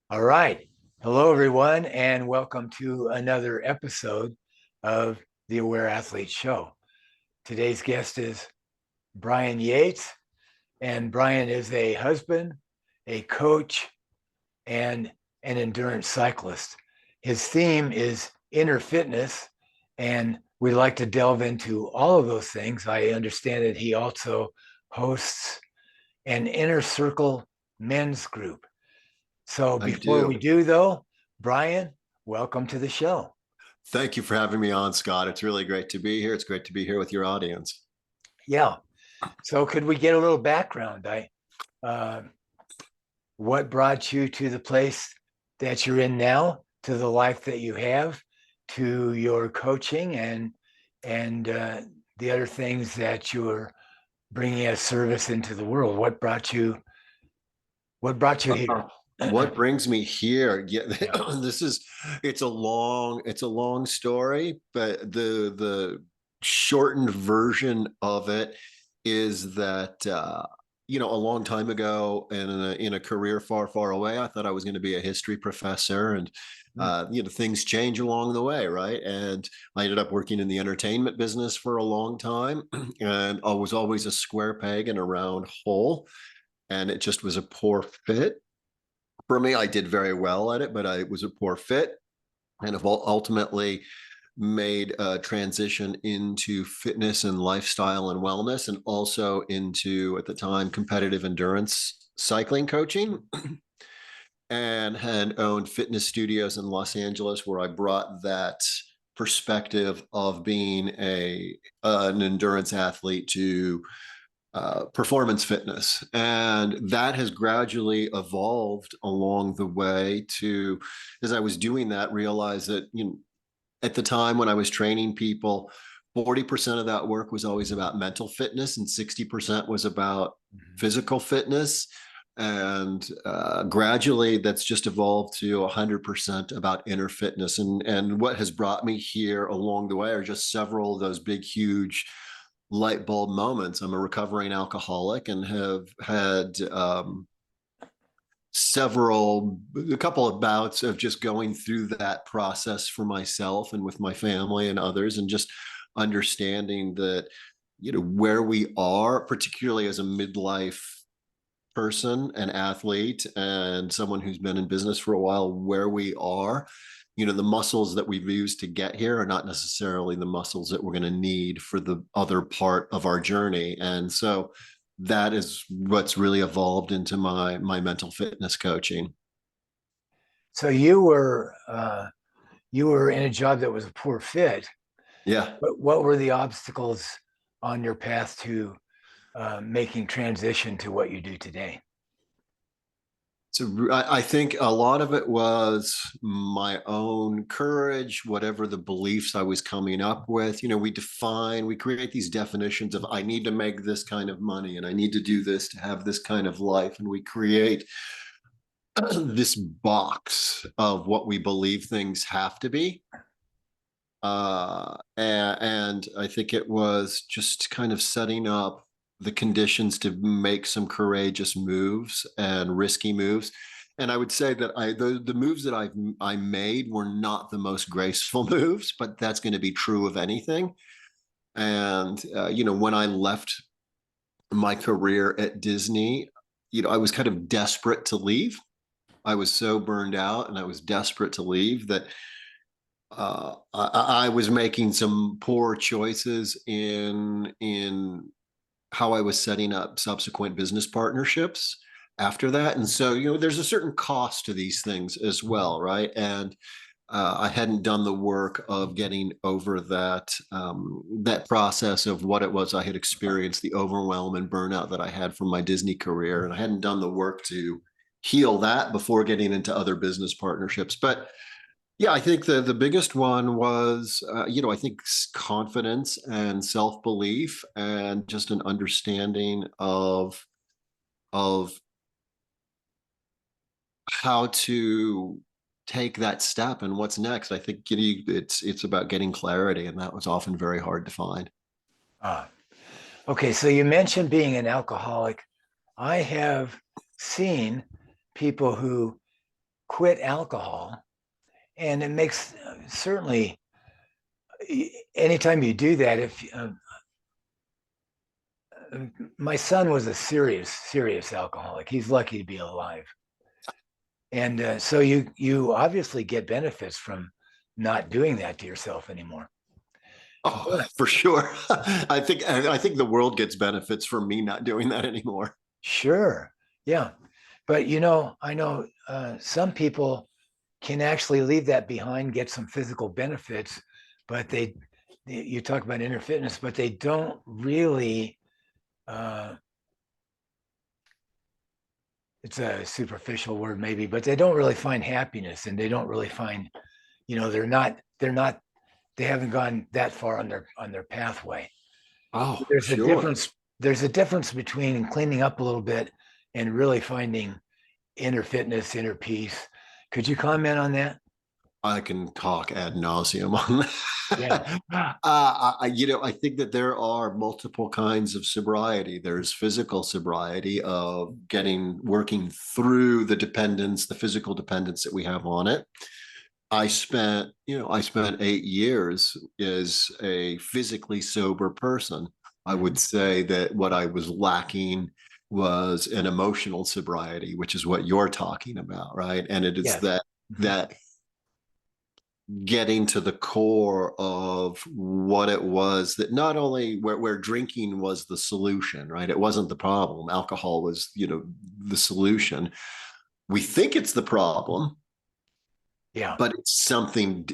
All right. Hello, everyone, and welcome to another episode of the Aware Athlete Show. Today's guest is Bryan Yates, and Bryan is a husband, a coach, and an endurance cyclist. His theme is inner fitness, and we like to delve into all of those things. I understand that he also hosts an inner circle men's group. So I before we do. do, though, Bryan, welcome to the show. Thank you for having me on, Scott. It's really great to be here. It's great to be here with your audience. Yeah. So could we get a little background? Uh, what brought you to the place that you're in now, to the life that you have, to your coaching and the other things that you're bringing as service into the world? What brought you here? What brings me here? Yeah, Yeah. this is it's a long story, but the shortened version of it is that a long time ago in a career far, far away, I thought I was going to be a history professor, and things change along the way, right? And I ended up working in the entertainment business for a long time, and I was always a square peg in a round hole, and it just was a poor fit for me. I did very well at it, but it was a poor fit, and have ultimately made a transition into fitness and lifestyle and wellness, and also into, at the time, competitive endurance cycling coaching, and had owned fitness studios in Los Angeles where I brought that perspective of being a an endurance athlete to performance fitness. And that has gradually evolved along the way to, as I was doing that, realize that, at the time when I was training people, 40% of that work was always about mental fitness and 60% was about Mhm. physical fitness. And gradually that's just evolved to 100% about inner fitness. And what has brought me here along the way are just several of those big, huge light bulb moments. I'm a recovering alcoholic and have had a couple of bouts of just going through that process for myself and with my family and others, and just understanding that, where we are, particularly as a midlife person, an athlete, and someone who's been in business for a while, where we are, the muscles that we've used to get here are not necessarily the muscles that we're going to need for the other part of our journey. And so that is what's really evolved into my mental fitness coaching. So you were in a job that was a poor fit. Yeah. What were the obstacles on your path to making transition to what you do today? So I think a lot of it was my own courage, whatever the beliefs I was coming up with. We create these definitions of, I need to make this kind of money and I need to do this to have this kind of life. And we create this box of what we believe things have to be. And I think it was just kind of setting up the conditions to make some courageous moves and risky moves. And I would say that the moves that I made were not the most graceful moves, but that's going to be true of anything. And when I left my career at Disney, I was kind of desperate to leave. I was so burned out and I was desperate to leave that I was making some poor choices in how I was setting up subsequent business partnerships after that. And so, there's a certain cost to these things as well, right? And I hadn't done the work of getting over that process of what it was I had experienced, the overwhelm and burnout that I had from my Disney career, and I hadn't done the work to heal that before getting into other business partnerships. But yeah, I think the biggest one was, I think confidence and self belief, and just an understanding of how to take that step and what's next. I think, it's about getting clarity, and that was often very hard to find. Ah, okay, so you mentioned being an alcoholic. I have seen people who quit alcohol. And it makes certainly anytime you do that, if my son was a serious alcoholic, he's lucky to be alive. And so you obviously get benefits from not doing that to yourself anymore. Oh, But for sure. I think the world gets benefits from me not doing that anymore. sure, yeah. But I know some people can actually leave that behind, get some physical benefits, but you talk about inner fitness, but they don't really. It's a superficial word maybe, but they don't really find happiness, and they don't really find, they're not they haven't gone that far on their pathway. Oh, There's a sure. difference. There's a difference between cleaning up a little bit and really finding inner fitness, inner peace. Could you comment on that? I can talk ad nauseum on Yeah. that. I think that there are multiple kinds of sobriety. There's physical sobriety of working through the dependence, the physical dependence that we have on it. I spent 8 years as a physically sober person. I would Mhm. say that what I was lacking was an emotional sobriety, which is what you're talking about, right? And it is Yes. Mhm. that getting to the core of what it was that not only where drinking was the solution, right? It wasn't the problem. Alcohol was, the solution. We think it's the problem, Yeah. but it's something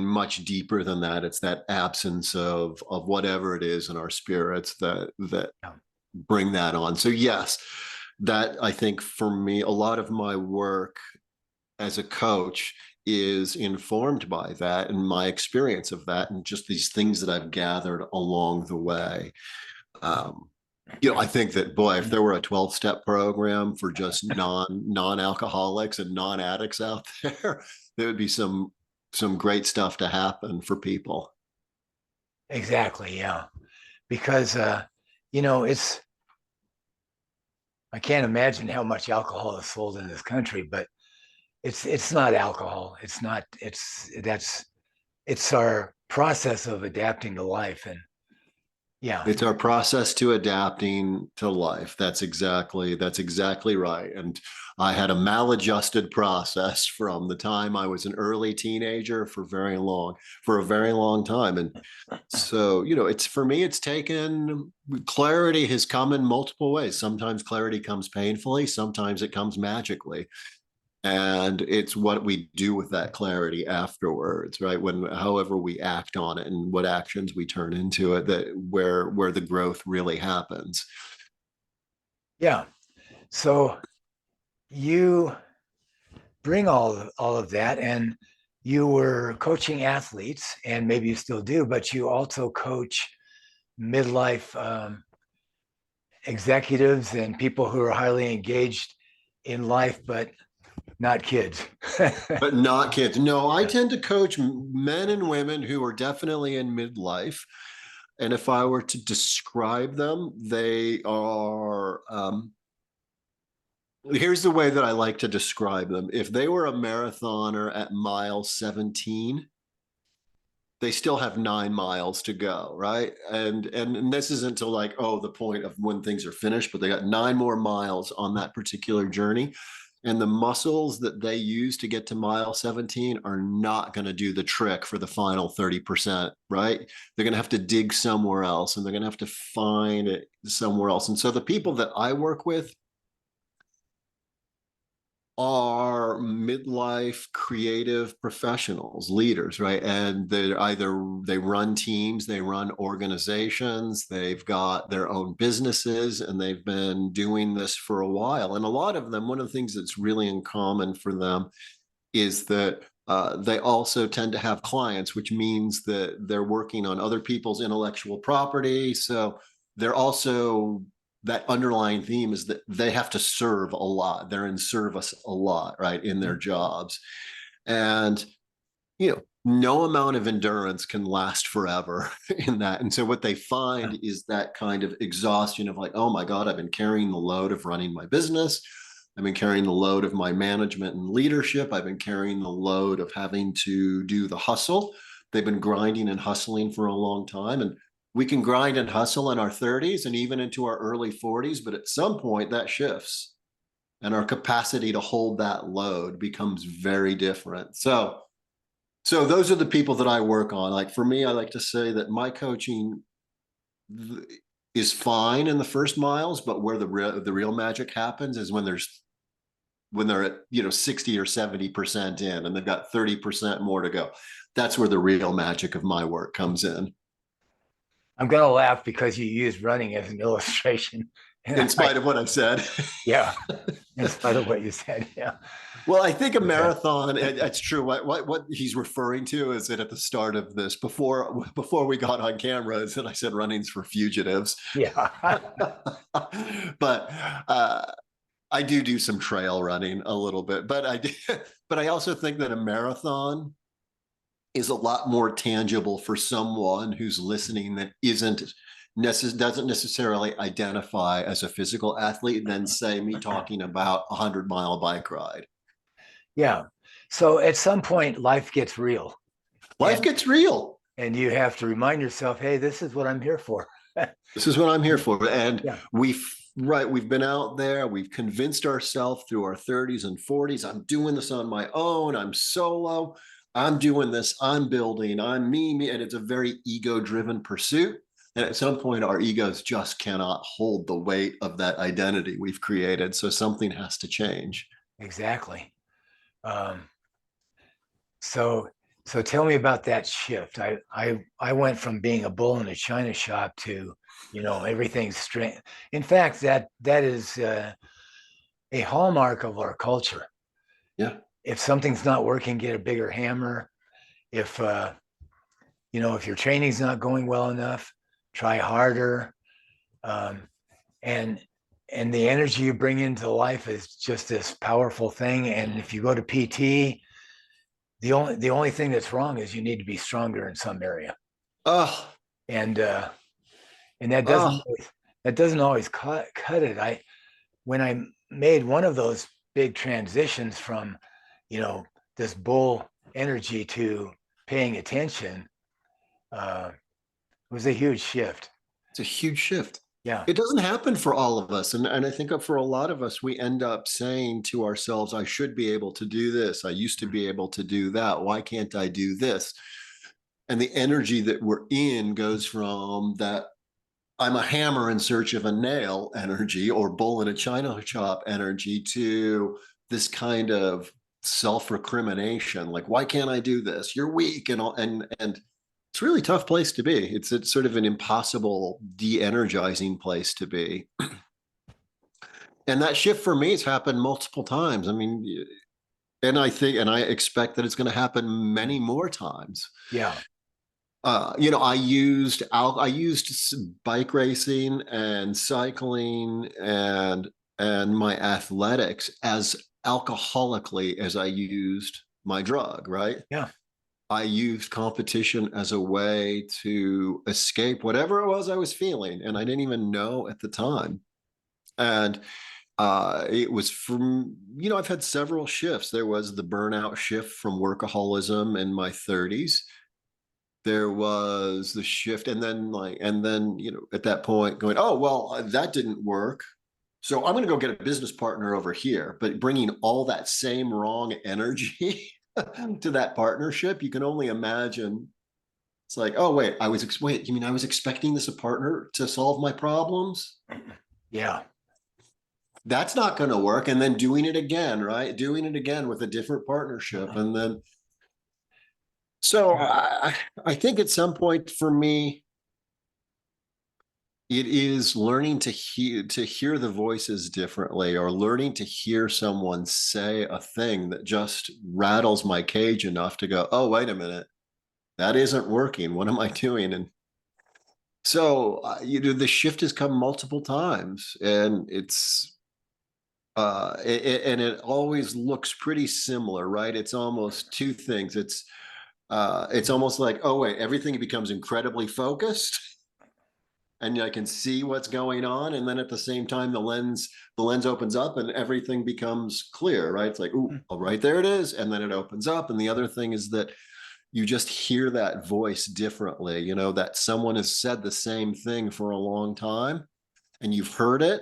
much deeper than that. It's that absence of whatever it is in our spirits that Yeah. bring that on. So yes, that I think for me, a lot of my work as a coach is informed by that and my experience of that and just these things that I've gathered along the way. Um, I think that, boy, if there were a 12-step program for just non-alcoholics and non-addicts out there would be some great stuff to happen for people. Exactly. Yeah. Because it's I can't imagine how much alcohol is sold in this country, but it's not alcohol. It's not. It's our process of adapting to life, and yeah, It's our process to adapting to life. That's exactly right. And I had a maladjusted process from the time I was an early teenager for a very long time. And so, it's for me, it's taken clarity has come in multiple ways. Sometimes clarity comes painfully, sometimes it comes magically. And it's what we do with that clarity afterwards, right? However we act on it and what actions we turn into it, that where the growth really happens. yeah. So you bring all of that, and you were coaching athletes, and maybe you still do, but you also coach midlife executives and people who are highly engaged in life, but not kids. But not kids. No, I tend to coach men and women who are definitely in midlife. And if I were to describe them, they are here's the way that I like to describe them. If they were a marathoner at mile 17, they still have 9 miles to go, right? And this isn't to like, oh, the point of when things are finished, but they got 9 more miles on that particular journey. And the muscles that they use to get to mile 17 are not going to do the trick for the final 30%, right? They're going to have to dig somewhere else and they're going to have to find it somewhere else. And so the people that I work with are midlife creative professionals, leaders, right? And they run teams, they run organizations, they've got their own businesses, and they've been doing this for a while. And a lot of them, one of the things that's really in common for them is that they also tend to have clients, which means that they're working on other people's intellectual property. So they're also that underlying theme is that they have to serve a lot. They're in service a lot, right, in their jobs. And, no amount of endurance can last forever in that. And so what they Yeah. find is that kind of exhaustion of like, oh my God, I've been carrying the load of running my business. I've been carrying the load of my management and leadership. I've been carrying the load of having to do the hustle. They've been grinding and hustling for a long time. And we can grind and hustle in our 30s and even into our early 40s, but at some point that shifts and our capacity to hold that load becomes very different. So those are the people that I work on. Like for me, I like to say that my coaching is fine in the first miles, but where the real magic happens is when they're at 60 or 70% in and they've got 30% more to go. That's where the real magic of my work comes in. I'm going to laugh because you used running as an illustration. In spite of what I said. Yeah, in spite of what you said. Yeah. Well, I think a Okay. marathon, it's true. What he's referring to is that at the start of this, before we got on camera, is that I said running's for fugitives. Yeah. But I do some trail running a little bit, but but I also think that a marathon is a lot more tangible for someone who's listening that doesn't necessarily identify as a physical athlete than say me talking about 100-mile bike ride. Yeah. So at some point, life gets real. Life gets real. And you have to remind yourself, hey, this is what I'm here for. This is what I'm here for. And yeah. we've been out there, we've convinced ourselves through our 30s and 40s, I'm doing this on my own, I'm solo, I'm doing this, I'm building, I'm me, and it's a very ego-driven pursuit. And at some point, our egos just cannot hold the weight of that identity we've created. So something has to change. Exactly. So tell me about that shift. I went from being a bull in a china shop to, everything's straight. In fact, that is a hallmark of our culture. Yeah. If something's not working, get a bigger hammer. If if your training's not going well enough, try harder. And the energy you bring into life is just this powerful thing. And if you go to PT, the only thing that's wrong is you need to be stronger in some area. Oh, And that oh, doesn't always cut it. When I made one of those big transitions from, this bull energy to paying attention, it was a huge shift. it's a huge shift. Yeah. It doesn't happen for all of us. And I think for a lot of us, we end up saying to ourselves, I should be able to do this. I used to be able to do that. Why can't I do this? And the energy that we're in goes from that I'm a hammer in search of a nail energy or bull in a china shop energy to this kind of self-recrimination. Like, why can't I do this? You're weak and all, and it's a really tough place to be. It's sort of an impossible, de-energizing place to be. And that shift for me has happened multiple times. I mean, and I expect that it's going to happen many more times. Yeah. I used bike racing and cycling and my athletics as alcoholically as I used my drug, right? Yeah. I used competition as a way to escape whatever it was I was feeling, and I didn't even know at the time. And it was from, I've had several shifts. There was the burnout shift from workaholism in my 30s. There was the shift, and then at that point going, oh well, that didn't work, so I'm going to go get a business partner over here. But bringing all that same wrong energy to that partnership, you can only imagine. It's like, oh wait, you mean I was expecting this a partner to solve my problems? Yeah. That's not going to work. And then doing it again, right? Doing it again with a different partnership, and then. So I think at some point for me, it is learning to hear the voices differently, or learning to hear someone say a thing that just rattles my cage enough to go, oh, wait a minute, that isn't working. What am I doing? And so the shift has come multiple times, and it always looks pretty similar, right? It's almost two things. It's almost like, oh wait, everything becomes incredibly focused. and I can see what's going on. And then at the same time, the lens opens up and everything becomes clear, right? It's like, ooh, oh, right there it is. And then it opens up. And the other thing is that you just hear that voice differently, that someone has said the same thing for a long time and you've heard it,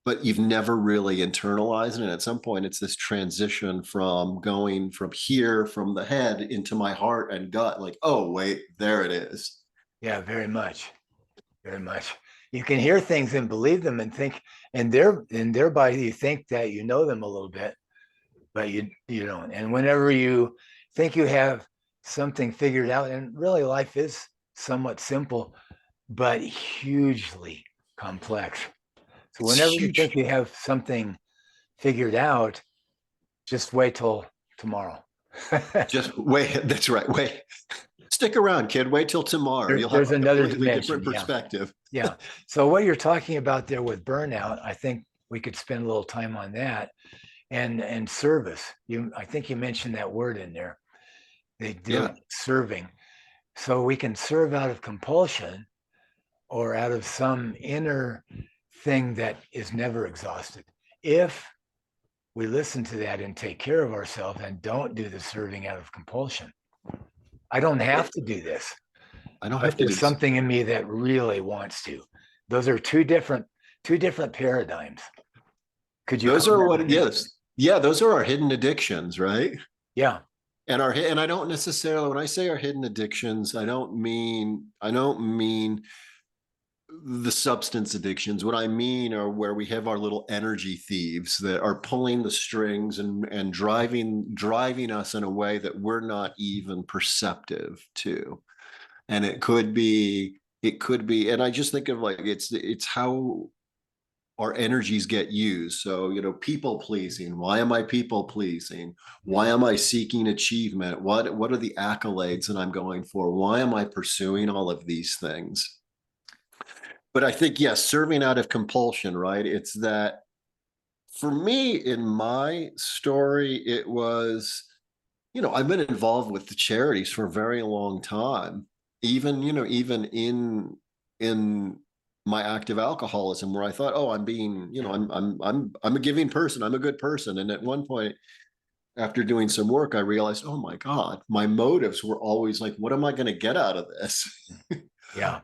but you've never really internalized it. And at some point, it's this transition from going from here, from the head into my heart and gut, like, oh, wait, there it is. Yeah, very much. Very much. You can hear things and believe them and think, and thereby you think that you know them a little bit, but you don't. And whenever you think you have something figured out, and really life is somewhat simple, but hugely complex. So It's whenever you think huge. you have something figured out, just wait till tomorrow. Just wait. That's right. Wait. Stick around, kid. Wait till tomorrow. You'll have There's a another completely dimension. different Yeah. perspective. Yeah. So what you're talking about there with burnout, I think we could spend a little time on that, and service. I think you mentioned that word in there. They do Yeah. serving. So we can serve out of compulsion or out of some inner thing that is never exhausted. If we listen to that and take care of ourselves and don't do the serving out of compulsion. I don't have to do this, I don't but have to do there's this. something in me that really wants to. Those are two different paradigms. Could you Those are comment what, on that? yes. Yeah, those are our hidden addictions, right? Yeah. And I don't necessarily, when I say our hidden addictions, I don't mean the substance addictions. What I mean are where we have our little energy thieves that are pulling the strings and driving us in a way that we're not even perceptive to. And it could be, and I just think of like it's how our energies get used. So, people pleasing. Why am I people pleasing? Why am I seeking achievement? What are the accolades that I'm going for? Why am I pursuing all of these things? But I think, yes, serving out of compulsion, right? It's that for me in my story, it was, I've been involved with the charities for a very long time. Even in my active alcoholism, where I thought, oh, I'm being, I'm a giving person, I'm a good person. And at one point, after doing some work, I realized, oh my God, my motives were always like, what am I going to get out of this? Yeah.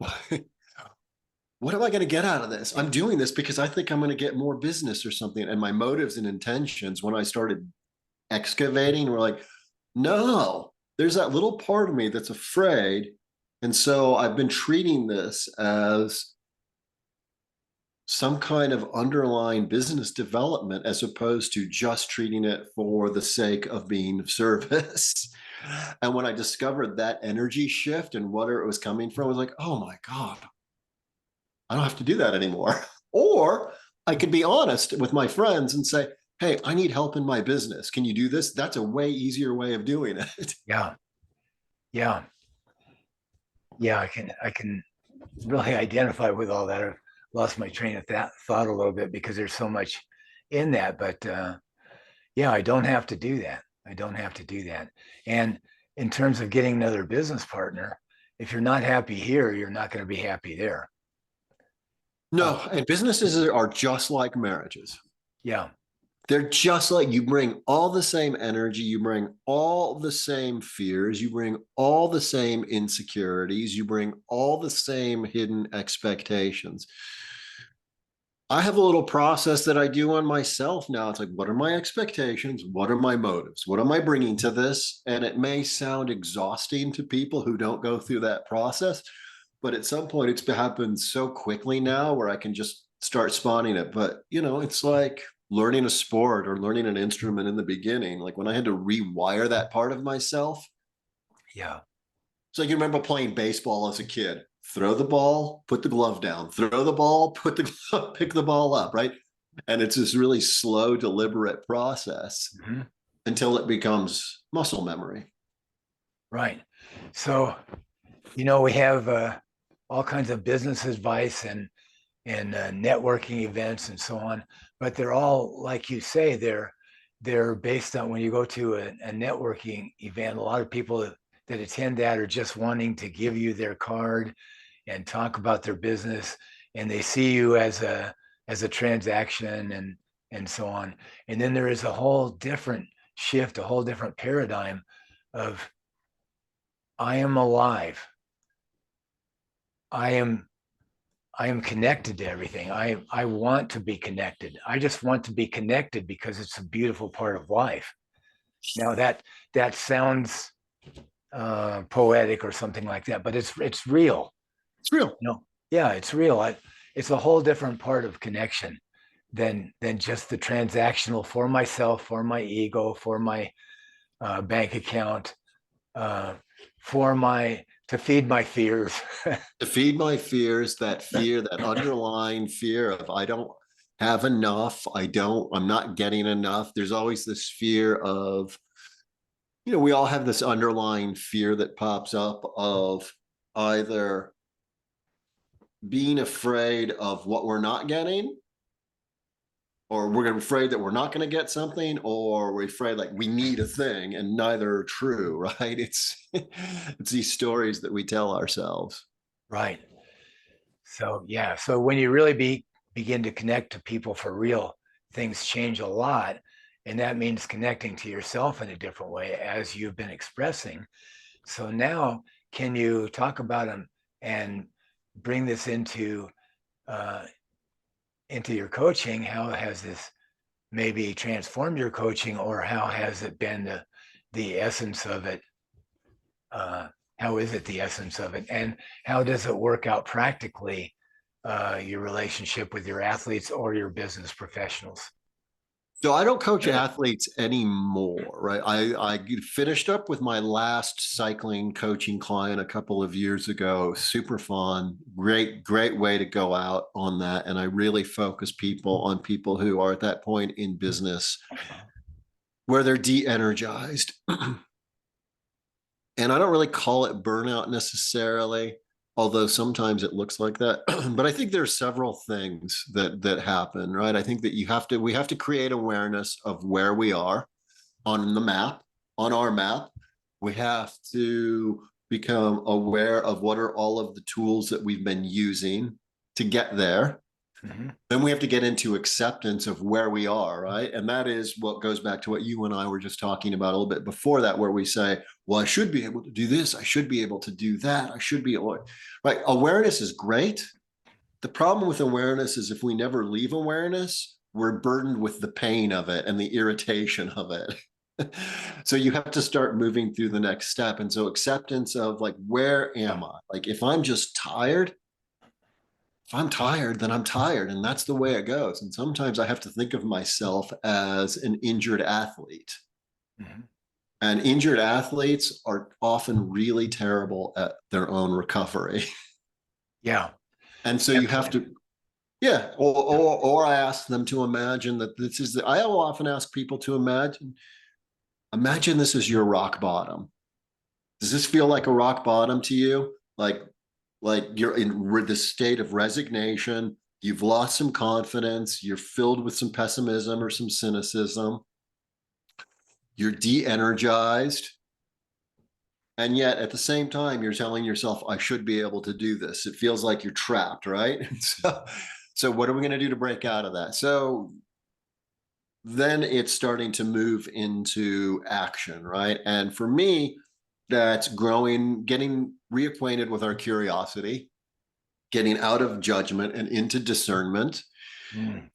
What am I going to get out of this? I'm doing this because I think I'm going to get more business or something. And my motives and intentions, when I started excavating, were like, no, there's that little part of me that's afraid. And so I've been treating this as some kind of underlying business development as opposed to just treating it for the sake of being of service. And when I discovered that energy shift and where it was coming from, I was like, oh my God, I don't have to do that anymore. Or I could be honest with my friends and say, hey, I need help in my business. Can you do this? That's a way easier way of doing it. Yeah. Yeah. Yeah. I can really identify with all that. I've lost my train of thought a little bit because there's so much in that. But yeah, I don't have to do that. I don't have to do that. And in terms of getting another business partner, if you're not happy here, you're not going to be happy there. No, and businesses are just like marriages. Yeah. They're just like, you bring all the same energy, you bring all the same fears, you bring all the same insecurities, you bring all the same hidden expectations. I have a little process that I do on myself now. It's like, what are my expectations? What are my motives? What am I bringing to this? And it may sound exhausting to people who don't go through that process, but at some point it's happened so quickly now where I can just start spawning it. But, it's like learning a sport or learning an instrument in the beginning. Like when I had to rewire that part of myself, Yeah. so you remember playing baseball as a kid. Throw the ball, put the glove down. Throw the ball, put the glove, pick the ball up, right? And it's this really slow, deliberate process Mhm. until it becomes muscle memory. Right. So, we have all kinds of business advice and networking events and so on, but they're all, like you say, they're based on when you go to a networking event. A lot of people that attend that are just wanting to give you their card, and talk about their business, and they see you as a transaction and so on. And then there is a whole different shift, a whole different paradigm of I am alive. I am I am connected to everything. I want to be connected. I just want to be connected because it's a beautiful part of life. Now that sounds poetic or something like that, but it's real. It's real. Yeah, it's real. It's a whole different part of connection than just the transactional for myself, for my ego, for my bank account, uh, for my to feed my fears. To feed my fears, that fear, that underlying fear of I don't have enough, I'm not getting enough. There's always this fear of, we all have this underlying fear that pops up of either being afraid of what we're not getting, or we're afraid that we're not going to get something, or we're afraid like we need a thing, and neither are true, right? It's these stories that we tell ourselves. Right. So yeah, so when you really begin to connect to people for real, things change a lot, and that means connecting to yourself in a different way, as you've been expressing. So now, can you talk about them and bring this uh, into your coaching? How has this maybe transformed your coaching, or how has it been the essence of it? Uh, how is it the essence of it, and how does it work out practically? Your relationship with your athletes or your business professionals. So I don't coach athletes anymore, right? I finished up with my last cycling coaching client a couple of years ago. Super fun, great way to go out on that. And I really focus people on people who are at that point in business where they're de-energized. And I don't really call it burnout necessarily, although sometimes it looks like that. But I think there's several things that happen, right? I think that we have to create awareness of where we are on the map, on our map. We have to become aware of what are all of the tools that we've been using to get there. Mm-hmm. Then we have to get into acceptance of where we are, right? And that is what goes back to what you and I were just talking about a little bit before that, where we say, well, I should be able to do this. I should be able to do that. I should be able, right? Awareness is great. The problem with awareness is if we never leave awareness, we're burdened with the pain of it and the irritation of it. So you have to start moving through the next step. And so acceptance of like, where am I? Like, if I'm just tired, if I'm tired, then I'm tired. And that's the way it goes. And sometimes I have to think of myself as an injured athlete. Mm-hmm. And injured athletes are often really terrible at their own recovery. Yeah. And so you have to, yeah. Or I ask them to imagine that I will often ask people to imagine this is your rock bottom. Does this feel like a rock bottom to you? Like you're in the state of resignation, you've lost some confidence, you're filled with some pessimism or some cynicism, you're de-energized, and yet at the same time you're telling yourself, I should be able to do this. It feels like you're trapped, right? So what are we going to do to break out of that? So then it's starting to move into action, right? And for me, that's growing, getting reacquainted with our curiosity, getting out of judgment and into discernment.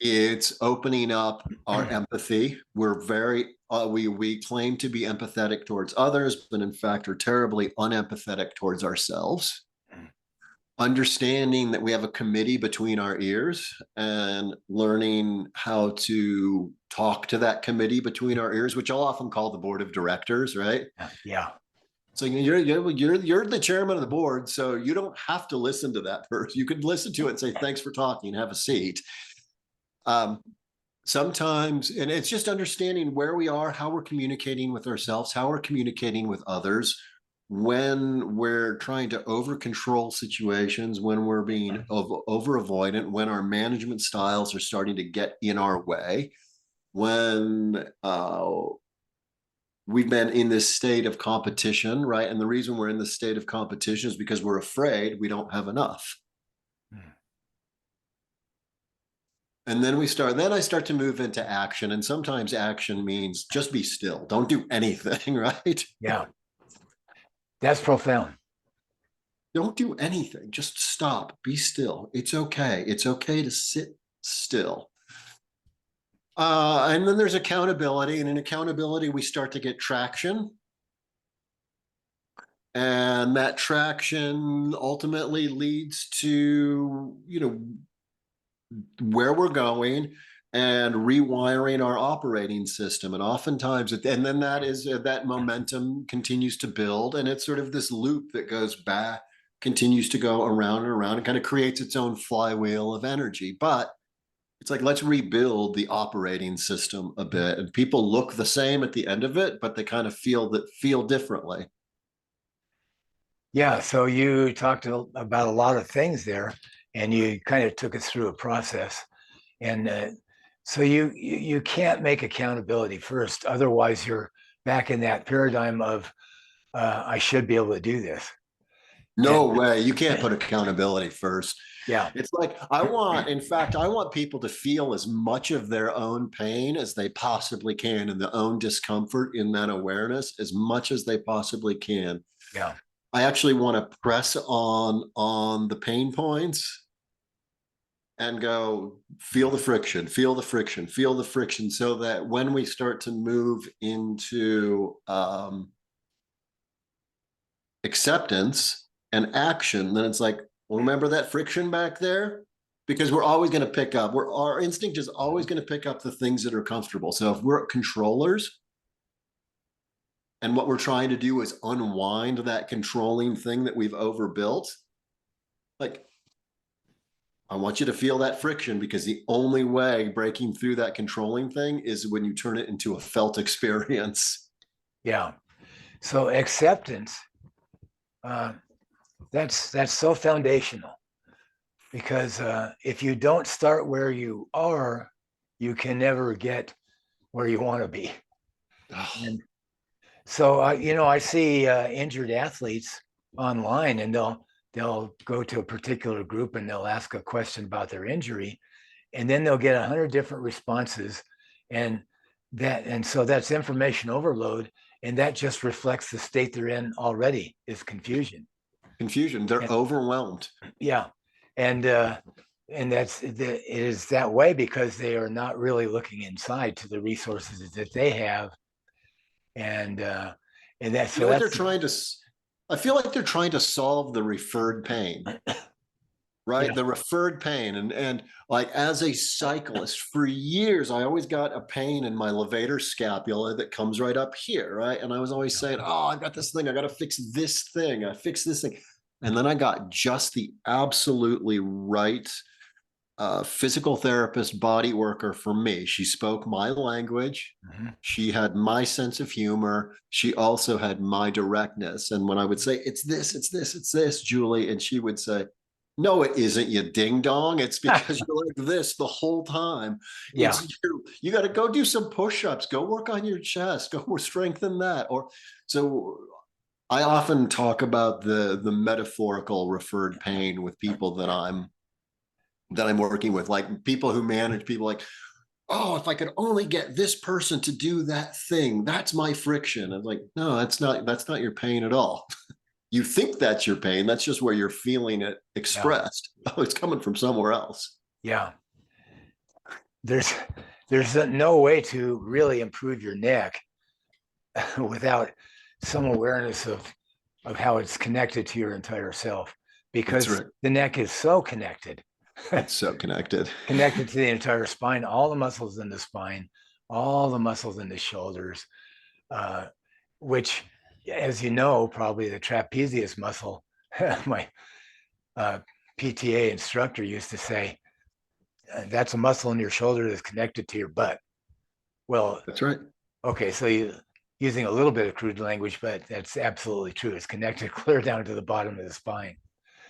It's opening up our empathy. We're very we claim to be empathetic towards others, but in fact are terribly unempathetic towards ourselves. Understanding that we have a committee between our ears and learning how to talk to that committee between our ears, which I'll often call the board of directors, right? Yeah. So you're the chairman of the board, so you don't have to listen to that person. You could listen to it and say, thanks for talking, have a seat. Sometimes, and it's just understanding where we are, how we're communicating with ourselves, how we're communicating with others, when we're trying to over control situations, when we're being over avoidant, when our management styles are starting to get in our way, when we've been in this state of competition, right? And the reason we're in this state of competition is because we're afraid we don't have enough. Hmm. And then I start to move into action. And sometimes action means just be still, don't do anything, right? Yeah, that's profound. Don't do anything, just stop, be still. It's okay. It's okay to sit still. And then there's accountability. And in accountability, we start to get traction. And that traction ultimately leads to, where we're going and rewiring our operating system. And oftentimes, and then that momentum continues to build. And it's sort of this loop that goes back, continues to go around and around and kind of creates its own flywheel of energy. But it's like, let's rebuild the operating system a bit. And people look the same at the end of it, but they kind of feel differently. Yeah, so you talked about a lot of things there, and you kind of took us through a process. And so you can't make accountability first, otherwise you're back in that paradigm of I should be able to do this. And No way. You can't put accountability first. yeah, It's like, in fact, I want people to feel as much of their own pain as they possibly can and their own discomfort in that awareness as much as they possibly can. yeah, I actually want to press on the pain points and go feel the friction, feel the friction, feel the friction, so that when we start to move into acceptance and action, then it's like, well, remember that friction back there? Because we're always going to pick up, our instinct is always going to pick up the things that are comfortable. So if we're controllers and what we're trying to do is unwind that controlling thing that we've overbuilt, like, I want you to feel that friction, because the only way breaking through that controlling thing is when you turn it into a felt experience. yeah. So acceptance, uh, that's so foundational because if you don't start where you are, you can never get where you want to be. And so I see injured athletes online, and they'll go to a particular group and they'll ask a question about their injury, and then they'll get 100 different responses, and so that's information overload, and that just reflects the state they're in already is confusion. Confusion. They're And overwhelmed. yeah, and it is that way because they are not really looking inside to the resources that they have, and that You so know what they're that's trying to, I feel like they're trying to solve the referred pain, right? yeah, The referred pain. And like, as a cyclist for years, I always got a pain in my levator scapula that comes right up here, right? And I was always saying, oh, I got this thing, I got to fix this thing, I fix this thing. And then I got just the absolutely right physical therapist, body worker for me. She spoke my language. mhm, She had my sense of humor. She also had my directness. And when I would say, it's this, it's this, it's this, Julie, and she would say, no, it isn't, you ding dong. It's because you're like this the whole time. yeah, You got to go do some push-ups, go work on your chest, go strengthen that. Or so I often talk about the metaphorical referred pain with people that I'm working with, like people who manage people, like, oh, if I could only get this person to do that thing, that's my friction. I'm like, no, that's not your pain at all. You think that's your pain. That's just where you're feeling it yeah, expressed. Oh, it's coming from somewhere else. yeah. There's no way to really improve your neck without some awareness of how it's connected to your entire self, That's because right. the neck is so connected, It's so connected. connected to the entire spine, all the muscles in the spine, all the muscles in the shoulders, uh, which, as you know, probably the trapezius muscle. My uh, PTA instructor used to say, that's a muscle in your shoulder that's connected to your butt. Well, That's right. okay, so using a little bit of crude language, but that's absolutely true. It's connected clear down to the bottom of the spine.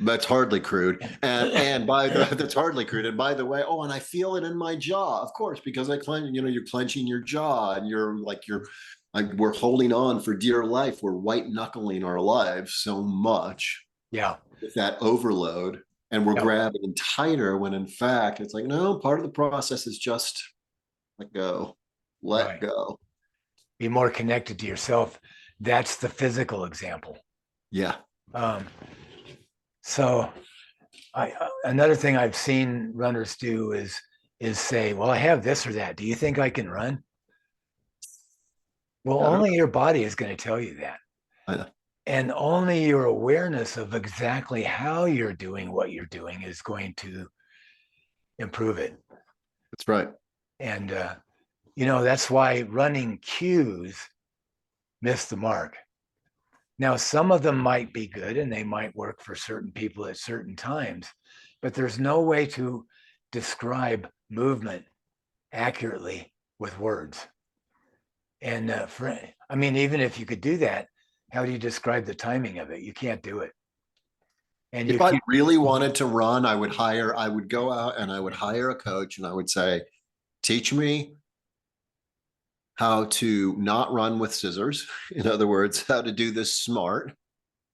That's hardly crude. And by the that's hardly crude. And by the way, oh, and I feel it in my jaw, of course, because I clench, you're clenching your jaw and you're like we're holding on for dear life. We're white knuckling our lives so much Yeah. with that overload. And we're Yeah. grabbing tighter when in fact it's like, no, part of the process is just let go, let Right. go. Be more connected to yourself. That's the physical example. Yeah. Um, so another thing I've seen runners do is say, well, I have this or that. Do you think I can run? Well, I don't only your body is going to tell you that. know. And only your awareness of exactly how you're doing what you're doing is going to improve it. That's right. And, that's why running cues miss the mark. Now, some of them might be good and they might work for certain people at certain times, but there's no way to describe movement accurately with words. And even if you could do that, how do you describe the timing of it? You can't do it. And you If I can't. really wanted to run, I would go out and I would hire a coach and I would say, teach me how to not run with scissors. In other words, how to do this smart.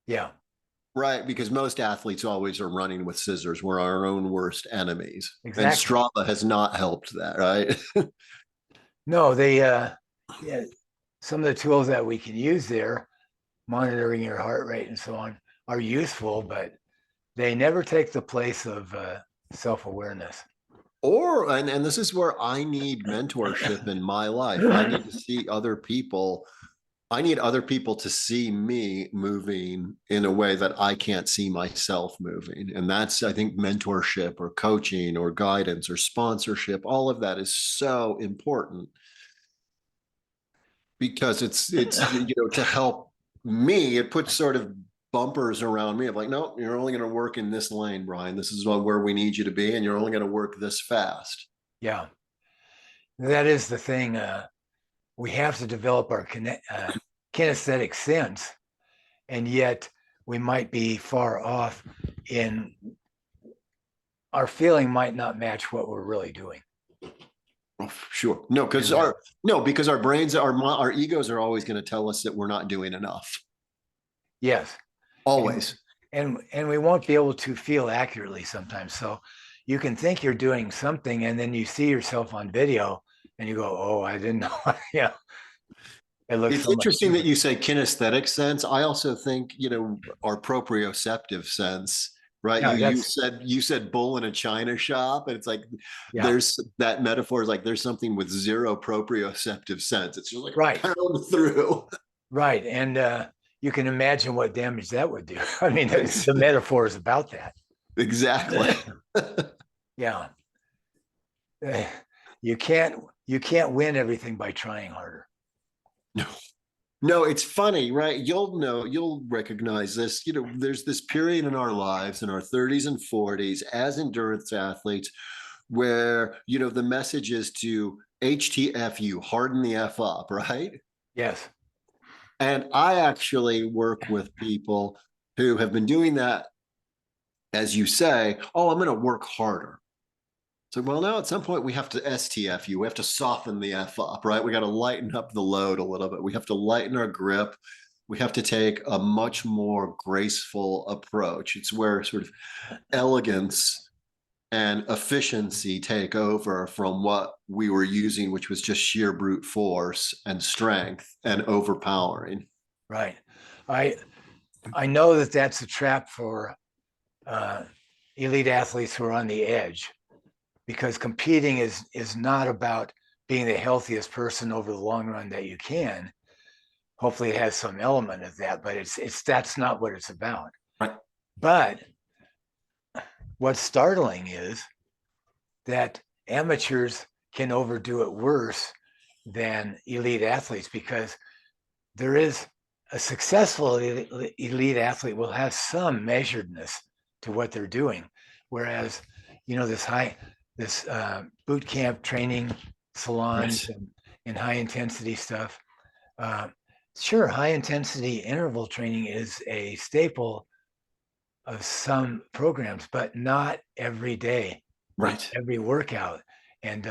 Yeah, Right. Because most athletes always are running with scissors. We're our own worst enemies. And exactly. Strava has not helped that, right? No, yeah, some of the tools that we can use there, monitoring your heart rate and so on, are useful, but they never take the place of self-awareness. And this is where I need mentorship in my life. I need to see other people. I need other people to see me moving in a way that I can't see myself moving. And that's, I think, mentorship or coaching or guidance or sponsorship. All of that is so important because it's to help me. It puts sort of bumpers around me of like, no, you're only going to work in this lane, Bryan. This is where we need you to be, and you're only going to work this fast. Yeah, that is the thing. We have to develop our kinesthetic sense, and yet we might be far off in our feeling might not match what we're really doing. Oh, sure. No, because And our brains, our egos are always going to tell us that we're not doing enough. yes, and Always. and we won't be able to feel accurately sometimes. So you can think you're doing something, and then you see yourself on video, and you go, "Oh, I didn't know." Yeah, it looks It's so much interesting that different. you say kinesthetic sense. I also think, our proprioceptive sense, right? Yeah, You said bull in a china shop, and it's like yeah, there's that metaphor is like there's something with zero proprioceptive sense. It's just like right, pound through. right, and you can imagine what damage that would do. I mean, the metaphor is about that. Exactly. Yeah, Uh, you can't win everything by trying harder. No. No, it's funny, right? You'll recognize this. There's this period in our lives in our 30s and 40s as endurance athletes where, the message is to HTFU, harden the F up, right? Yes, And I actually work with people who have been doing that, as you say, oh, I'm going to work harder. So, well, now at some point we have to STFU, we have to soften the F up, right? We got to lighten up the load a little bit. We have to lighten our grip. We have to take a much more graceful approach. It's where sort of elegance and efficiency take over from what we were using, which was just sheer brute force and strength and overpowering. right. I I know that that's a trap for uh, elite athletes who are on the edge because competing is not about being the healthiest person over the long run that you can. Hopefully, it has some element of that, but it's that's not what it's about. Right. But what's startling is that amateurs can overdo it worse than elite athletes because there is a successful elite athlete will have some measuredness to what they're doing, whereas this boot camp training salons Yes. and high intensity stuff. Uh, sure, high intensity interval training is a staple some programs, but not every day, Right. every workout. And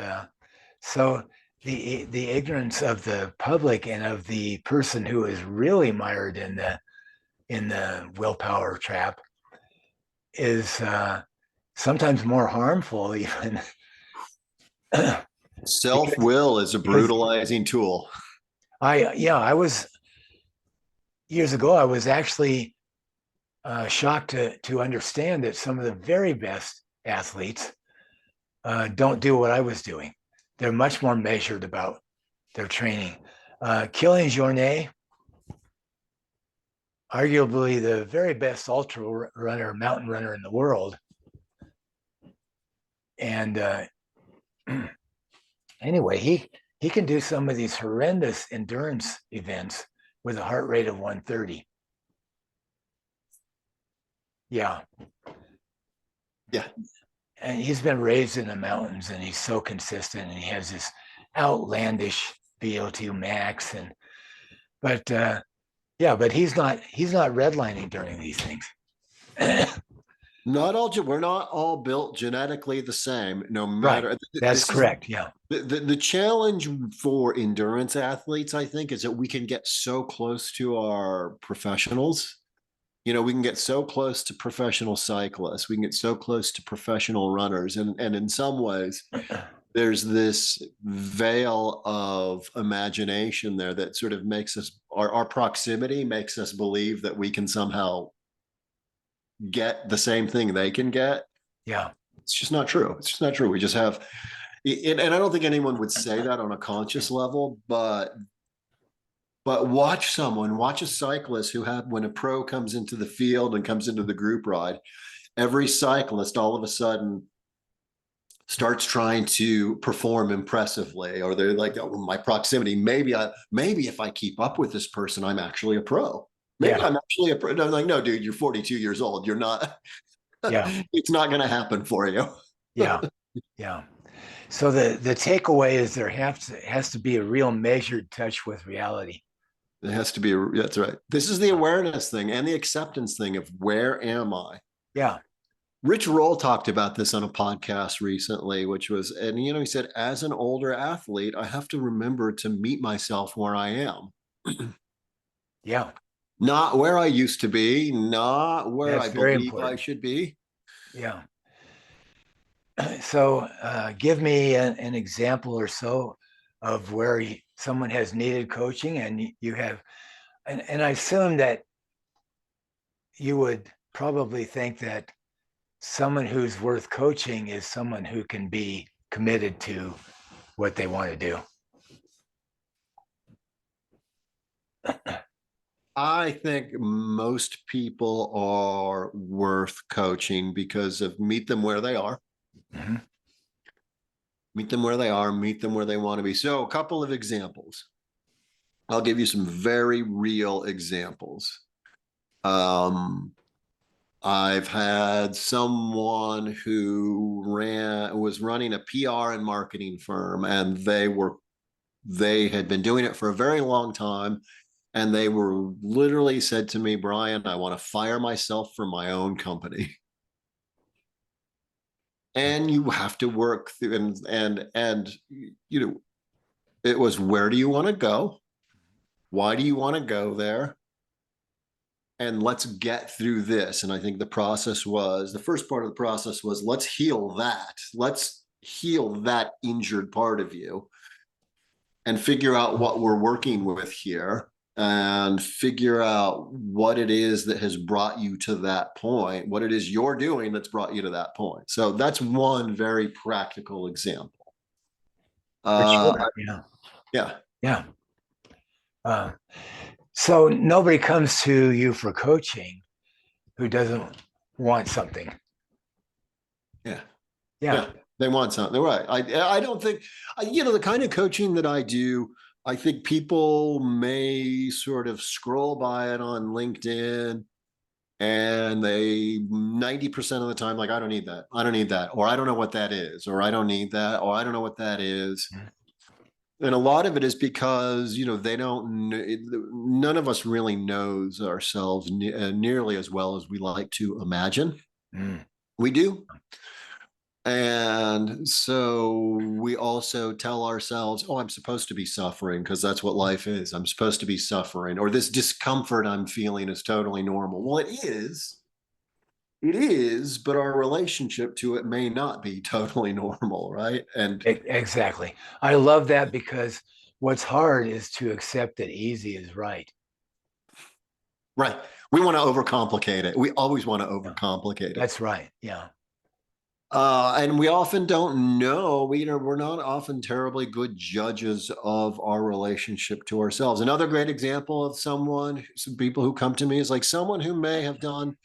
so the ignorance of the public and of the person who is really mired in the willpower trap is sometimes more harmful even because Self-will is a because brutalizing tool. I was years ago I was actually shocked to understand that some of the very best athletes don't do what I was doing. They're much more measured about their training. Killian Jornet, arguably the very best ultra runner, mountain runner in the world, and anyway, he can do some of these horrendous endurance events with a heart rate of 130. Yeah, Yeah. and he's been raised in the mountains, and he's so consistent, and he has this outlandish VO2 max, and but yeah, but he's not redlining during these things. Not all, we're not all built genetically the same, no Right, matter. that's This is correct. Yeah, the challenge for endurance athletes, I think, is that we can get so close to our professionals. We can get so close to professional cyclists. We can get so close to professional runners. And in some ways, there's this veil of imagination there that sort of makes us, our proximity makes us believe that we can somehow get the same thing they can get. yeah, It's just not true. It's just not true. We just have, and I don't think anyone would say that on a conscious level, but watch a cyclist who had, when a pro comes into the field and comes into the group ride, every cyclist all of a sudden starts trying to perform impressively, or they're like, oh, my proximity, maybe if I keep up with this person, I'm actually a pro. Maybe yeah, I'm actually a pro. And I'm like, no, dude, you're 42 years old. You're not, yeah, it's not going to happen for you. yeah, yeah. So the takeaway is there has to be a real measured touch with reality. It has to be, that's right. This is the awareness thing and the acceptance thing of where am I? Yeah, Rich Roll talked about this on a podcast recently, which was, and he said, as an older athlete, I have to remember to meet myself where I am. yeah, Not where I used to be, not where that's I very believe I important. should be. Yeah. So give me an example or so of where someone has needed coaching and you have, and I assume that you would probably think that someone who's worth coaching is someone who can be committed to what they want to do. I think most people are worth coaching because of meet them where they are, Mm-hmm. meet them where they are, meet them where they want to be. So, a couple of examples. I'll give you some very real examples. Um, I've had someone who was running a PR and marketing firm, and they had been doing it for a very long time. And they were literally said to me, Bryan, I want to fire myself from my own company. And you have to work through, and it was, where do you want to go? Why do you want to go there? And let's get through this. And I think the first part of the process was, let's heal that. Let's heal that injured part of you and figure out what we're working with here, and figure out what it is that has brought you to that point, what it is you're doing that's brought you to that point. So that's one very practical example. For Uh, sure. Yeah. yeah, Yeah. Uh, so nobody comes to you for coaching who doesn't want something. yeah, Yeah. yeah. They want something, right? I don't think, the kind of coaching that I do, I think people may sort of scroll by it on LinkedIn, and they 90% of the time, like, I don't need that, I don't need that, or I don't know what that is, or I don't need that, or I don't know what that is. And a lot of it is because, they don't, none of us really knows ourselves nearly as well as we like to imagine. Mm. We do. And so we also tell ourselves, oh, I'm supposed to be suffering because that's what life is. I'm supposed to be suffering, or this discomfort I'm feeling is totally normal. Well, it is. It is, but our relationship to it may not be totally normal, right? And Exactly. I love that because what's hard is to accept that easy is right. right, we want to overcomplicate it. We always want to Yeah, overcomplicate it. that's right. Yeah. And we often don't know, we're not often terribly good judges of our relationship to ourselves. Another great example of some people who come to me is like someone who may have done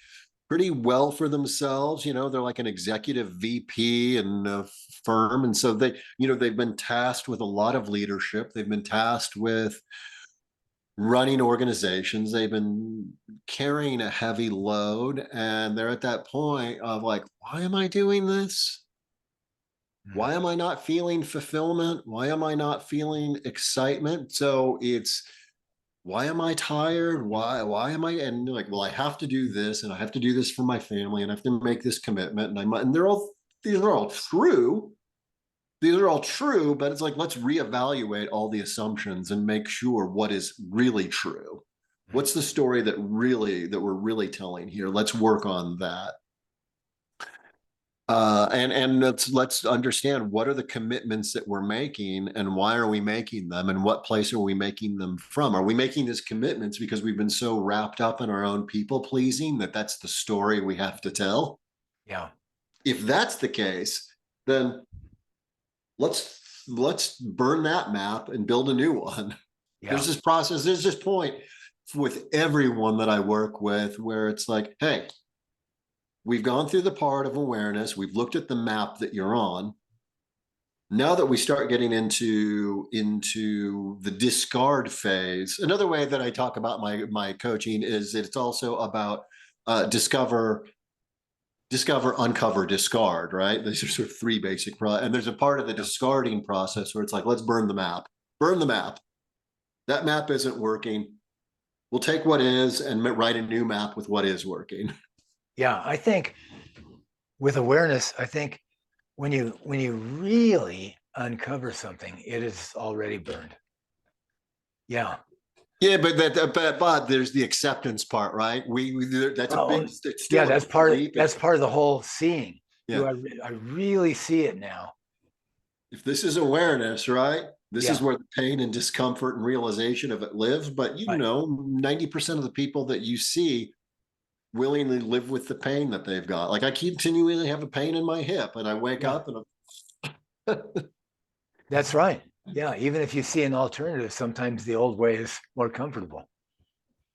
pretty well for themselves. They're like an executive VP in a firm. And so they've been tasked with a lot of leadership. They've been tasked with running organizations. They've been carrying a heavy load, and they're at that point of like, why am I doing this? Mm. Why am I not feeling fulfillment? Why am I not feeling excitement? So it's, why am I tired? Why am I, and like, well, I have to do this, and I have to do this for my family, and I have to make this commitment. And these are all true. These are all true, but it's like, let's reevaluate all the assumptions and make sure what is really true. What's the story that we're really telling here? Let's work on that. And let's understand, what are the commitments that we're making, and why are we making them, and what place are we making them from? Are we making these commitments because we've been so wrapped up in our own people pleasing that that's the story we have to tell? Yeah. If that's the case, then let's burn that map and build a new one. Yeah. There's this point with everyone that I work with where it's like, hey, we've gone through the part of awareness. We've looked at the map that you're on. Now that we start getting into the discard phase, another way that I talk about my coaching is that it's also about discover, uncover, discard. Right? These are sort of three basic. And there's a part of the Yeah. discarding process where it's like, let's burn the map. Burn the map. That map isn't working. We'll take what is and write a new map with what is working. Yeah. I think with awareness, I think when you really uncover something, it is already burned. Yeah. Yeah, but there's the acceptance part, right? That's a big. Oh, It's yeah, still a that's big leap. that's part of the whole seeing. Yeah. Do I really see it now? If this is awareness, right? This is Yeah. where the pain and discomfort and realization of it lives. But Right. 90% of the people that you see willingly live with the pain that they've got. Like I continually have a pain in my hip, and I wake Yeah. up and That's right. Yeah. Even if you see an alternative, sometimes the old way is more comfortable.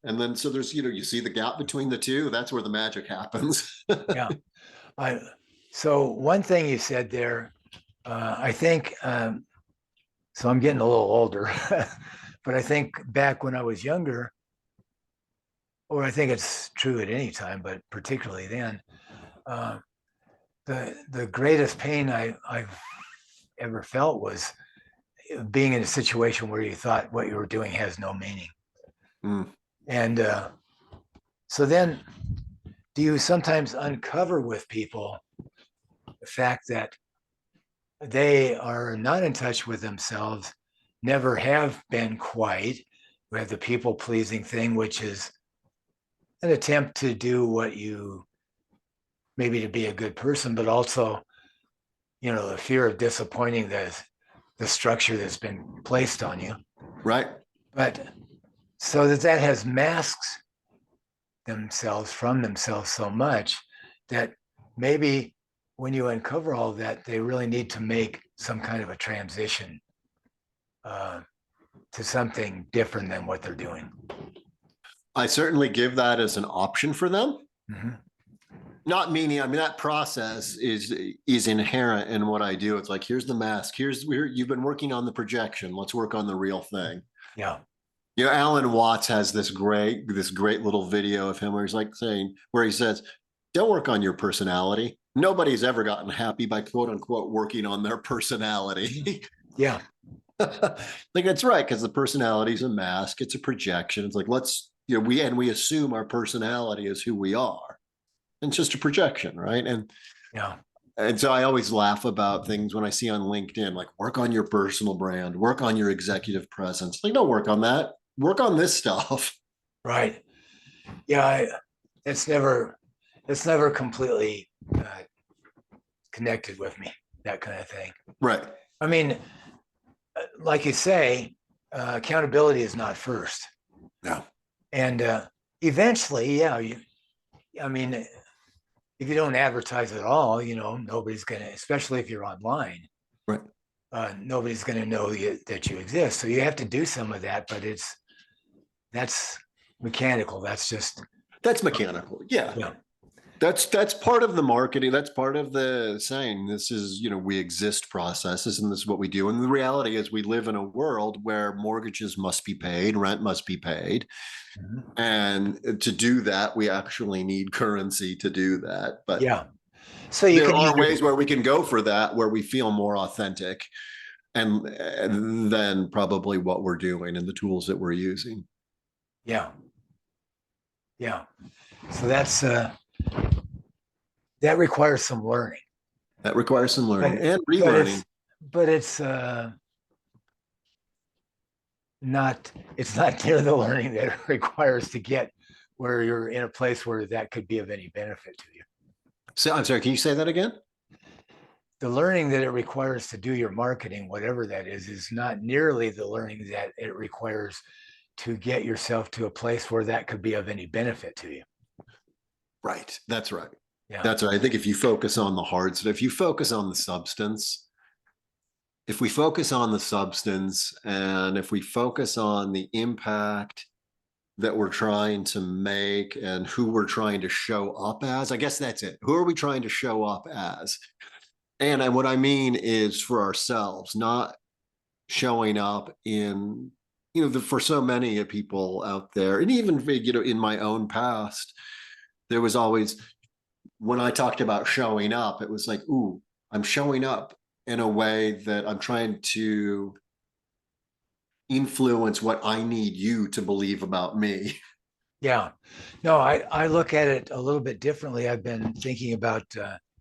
then so there's you see the gap between the two. That's where the magic happens. Yeah. I so one thing you said there, I think so I'm getting a little older, but I think back when I was younger, or I think it's true at any time, but particularly then, uh, the greatest pain I've ever felt was being in a situation where you thought what you were doing has no meaning. Mm. And so then, do you sometimes uncover with people the fact that they are not in touch with themselves, never have been quite? We have the people pleasing thing, which is an attempt to do what you maybe to be a good person, but also, the fear of disappointing the structure that's been placed on you. Right. But so that has masks themselves from themselves so much that maybe when you uncover all that, they really need to make some kind of a transition uh, to something different than what they're doing. I certainly give that as an option for them. Mm-hmm. Not meaning, I mean, that process is inherent in what I do. It's like, here's the mask. Here's where you've been working on the projection. Let's work on the real thing. Yeah. Alan Watts has this great little video of him where he's like saying, where he says, don't work on your personality. Nobody's ever gotten happy by quote unquote working on their personality. Yeah. Like that's right, because the personality is a mask, it's a projection. It's like we assume our personality is who we are. And it's just a projection, right? Yeah. And so I always laugh about things when I see on LinkedIn, like work on your personal brand, work on your executive presence. Like, don't work on that. Work on this stuff. Right. Yeah. It's never, it's never completely connected with me, that kind of thing. Right. I mean, like you say, accountability is not first. No. And eventually, yeah, I mean, if you don't advertise at all, nobody's going to, especially if you're online, Right. nobody's going to know that you exist. So you have to do some of that, but that's mechanical. That's just, That's mechanical. Yeah. yeah, That's part of the marketing. That's part of the saying this is, we exist processes and this is what we do. And the reality is we live in a world where mortgages must be paid, rent must be paid. mhm, And to do that, we actually need currency to do that. But yeah. So you there can are either, ways where we can go for that, where we feel more authentic and then probably what we're doing and the tools that we're using. yeah, yeah. So that requires some learning, That requires some learning but and but relearning. it's not it's not near the learning that it requires to get where you're in a place where that could be of any benefit to you. So I'm sorry, can you say that again? The learning that it requires to do your marketing, whatever that is not nearly the learning that it requires to get yourself to a place where that could be of any benefit to you. Right. That's right. Yeah. That's right. I think if you focus on the hard stuff, if you focus on the substance, if we focus on the substance and if we focus on the impact that we're trying to make and who we're trying to show up as, I guess that's it. Who are we trying to show up as? And what I mean is for ourselves, not showing up in, for so many people out there, and even, in my own past, there was always, when I talked about showing up, it was like, ooh, I'm showing up in a way that I'm trying to influence what I need you to believe about me. Yeah. No, I look at it a little bit differently. I've been thinking about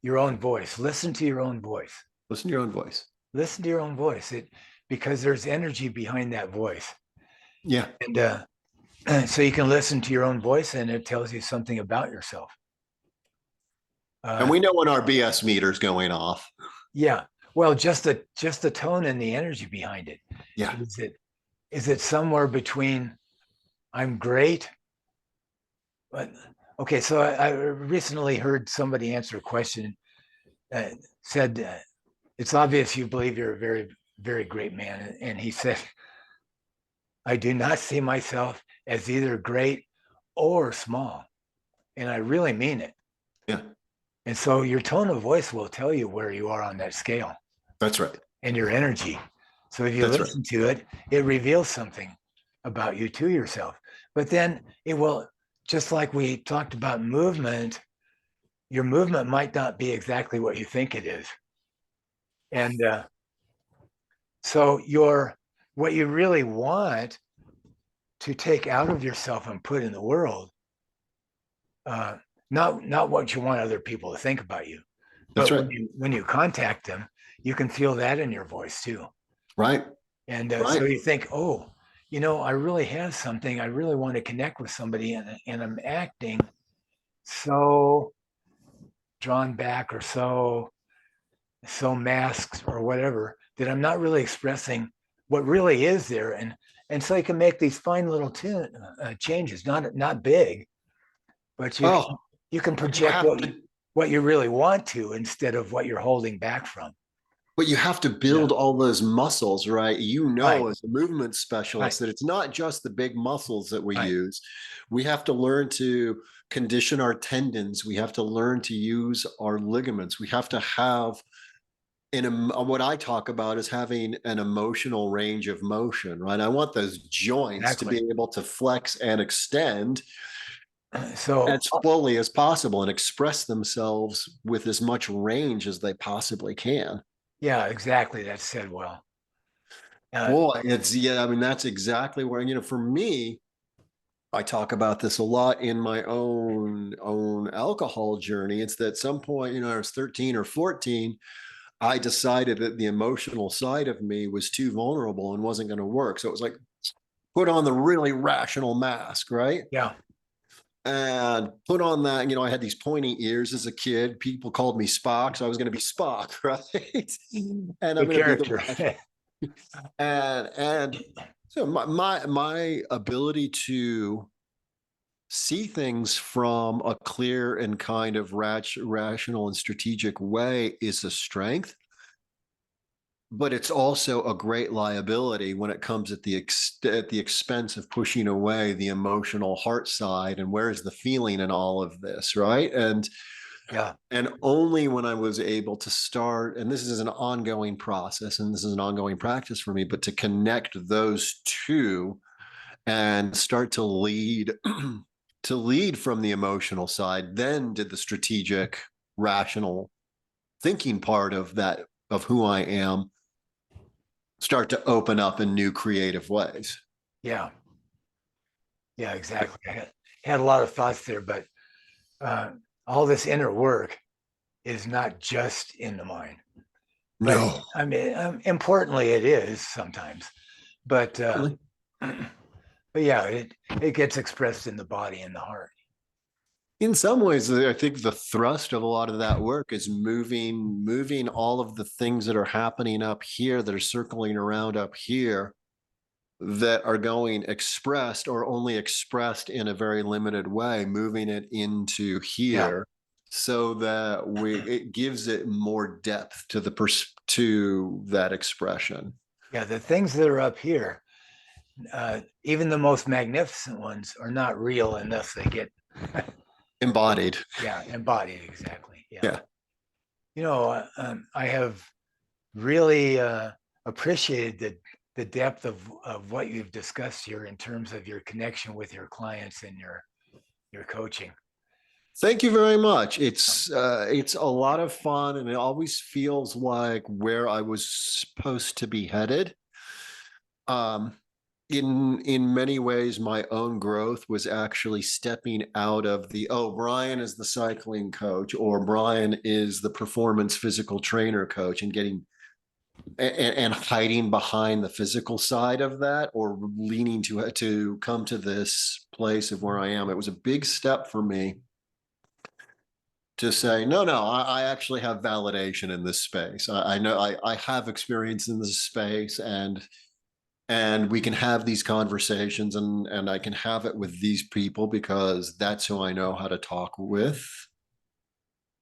your own voice. Listen to your own voice. Listen to your own voice. Listen to your own voice. Because there's energy behind that voice. Yeah. And so you can listen to your own voice and it tells you something about yourself. And Uh, we know when our BS meter's going off. yeah. Well, just the tone and the energy behind it. Yeah. Is it somewhere between I'm great? But okay, so I recently heard somebody answer a question said, it's obvious you believe you're a very, very great man. And he said, I do not see myself as either great or small. And I really mean it. Yeah. And so your tone of voice will tell you where you are on that scale That's right. and your energy. So if you That's right. listen to it, it reveals something about you to yourself. But then it will, just like we talked about movement, your movement might not be exactly what you think it is. And so what you really want to take out of yourself and put in the world, uh, not what you want other people to think about you, That's but right. when you contact them, you can feel that in your voice too. Right. And Right. so you think, oh, I really have something. I really want to connect with somebody, and I'm acting so drawn back or so masked or whatever that I'm not really expressing what really is there. And so you can make these fine little changes, not big, but Oh, you can but you project have to what you really want to instead of what you're holding back from. but you have to Yeah. build all those muscles, right? Right. As a movement Right. specialist, that it's not just the big muscles that we Right. use. We have to learn to condition our tendons. We have to learn to use our ligaments. We have to have what I talk about is having an emotional range of motion, right? I want those joints to Exactly. be able to flex and extend So as fully as possible and express themselves with as much range as they possibly can. yeah, exactly. That's said well. Uh, Boy, it's yeah, I mean, that's exactly where, for me, I talk about this a lot in my own alcohol journey. It's that at some point, I was 13 or 14, I decided that the emotional side of me was too vulnerable and wasn't going to work. So it was like put on the really rational mask, right? yeah, And put on that, I had these pointy ears as a kid. People called me Spock, so I was going to be Spock, right? And I'm good going to be the character. rational. And so my ability to see things from a clear and kind of rational and strategic way is a strength, but it's also a great liability when it comes at the expense of pushing away the emotional heart side. And where's the feeling in all of this, right? Yeah, And only when I was able to start, and this is an ongoing process and this is an ongoing practice for me, but to connect those two and start to lead to lead from the emotional side, then did the strategic, rational thinking part of that, of who I am, start to open up in new creative ways. yeah, yeah, exactly. I had a lot of thoughts there, but uh, all this inner work is not just in the mind. But No, I mean, importantly, it is sometimes. But really. but yeah, it gets expressed in the body and the heart. In some ways, I think the thrust of a lot of that work is moving all of the things that are happening up here, that are circling around up here, that are going expressed or only expressed in a very limited way, moving it into Yeah, here so that it gives it more depth to to that expression. yeah. The things that are up here, even the most magnificent ones, are not real unless they get Embodied. yeah embodied exactly. Yeah. Yeah. I have really appreciated the depth of what you've discussed here in terms of your connection with your clients and your coaching. Thank you very much. Um, It's a lot of fun and it always feels like where I was supposed to be headed. Um, in many ways, my own growth was actually stepping out of the, oh, Bryan is the cycling coach or Bryan is the performance physical trainer coach, and getting and hiding behind the physical side of that, or leaning to come to this place of where I am. It was a big step for me to say, no, no, I actually have validation in this space. I know I have experience in this space, and we can have these conversations, and I can have it with these people because that's who I know how to talk with.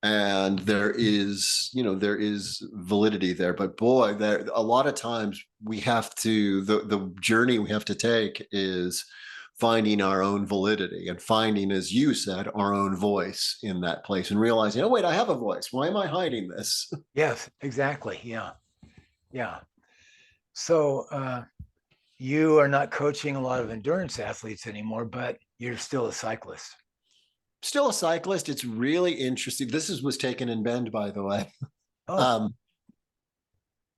And there is validity there. But boy, there a lot of times we have to the journey we have to take is finding our own validity and finding, as you said, our own voice in that place, and realizing, oh wait, I have a voice. Why am I hiding this? yes, exactly. Yeah, yeah. So you are not coaching a lot of endurance athletes anymore, but you're still a cyclist. Still a cyclist. It's really interesting. Was taken in Bend, by the way. Oh, Um,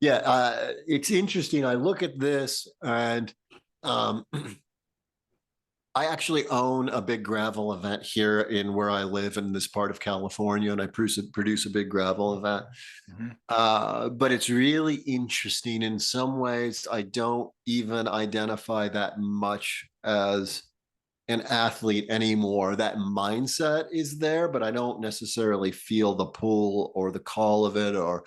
yeah, it's interesting. I look at this, and um, I actually own a big gravel event here in where I live in this part of California, and I produce a big gravel event. mhm. But it's really interesting. In some ways, I don't even identify that much as an athlete anymore. That mindset is there, but I don't necessarily feel the pull or the call of it, or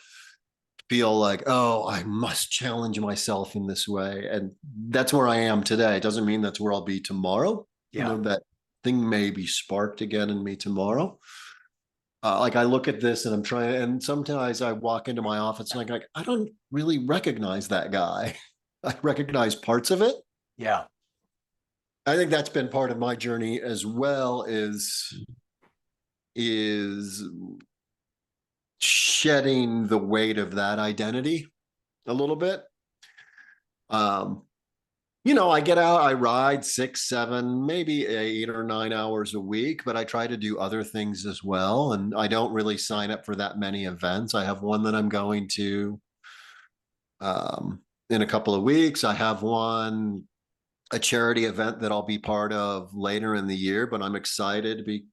feel like, oh, I must challenge myself in this way. And that's where I am today. It doesn't mean that's where I'll be tomorrow. Yeah, That thing may be sparked again in me tomorrow. Like I look at this and I'm trying, and sometimes I walk into my office and I'm like, I don't really recognize that guy. I recognize parts of it. yeah, I think that's been part of my journey as well, is shedding the weight of that identity a little bit. Um, I get out, I ride 6, 7, maybe 8 or 9 hours a week, but I try to do other things as well. And I don't really sign up for that many events. I have one that I'm going to. in a couple of weeks. I have a charity event that I'll be part of later in the year, but I'm excited to be,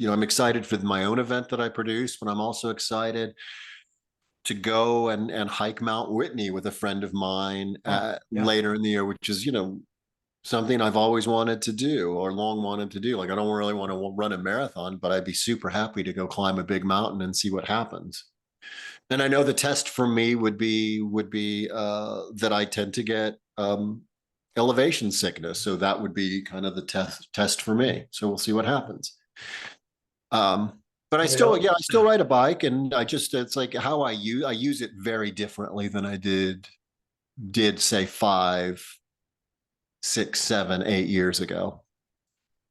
I'm excited for my own event that I produce, but I'm also excited to go and hike Mount Whitney with a friend of mine Oh, yeah. later in the year, which is, something I've always wanted to do or long wanted to do. Like, I don't really want to run a marathon, but I'd be super happy to go climb a big mountain and see what happens. And I know the test for me would be that I tend to get elevation sickness. So that would be kind of the test for me. So we'll see what happens. But Well, I still ride a bike, and it's like how I use it very differently than I did say 5, 6, 7, 8 years ago.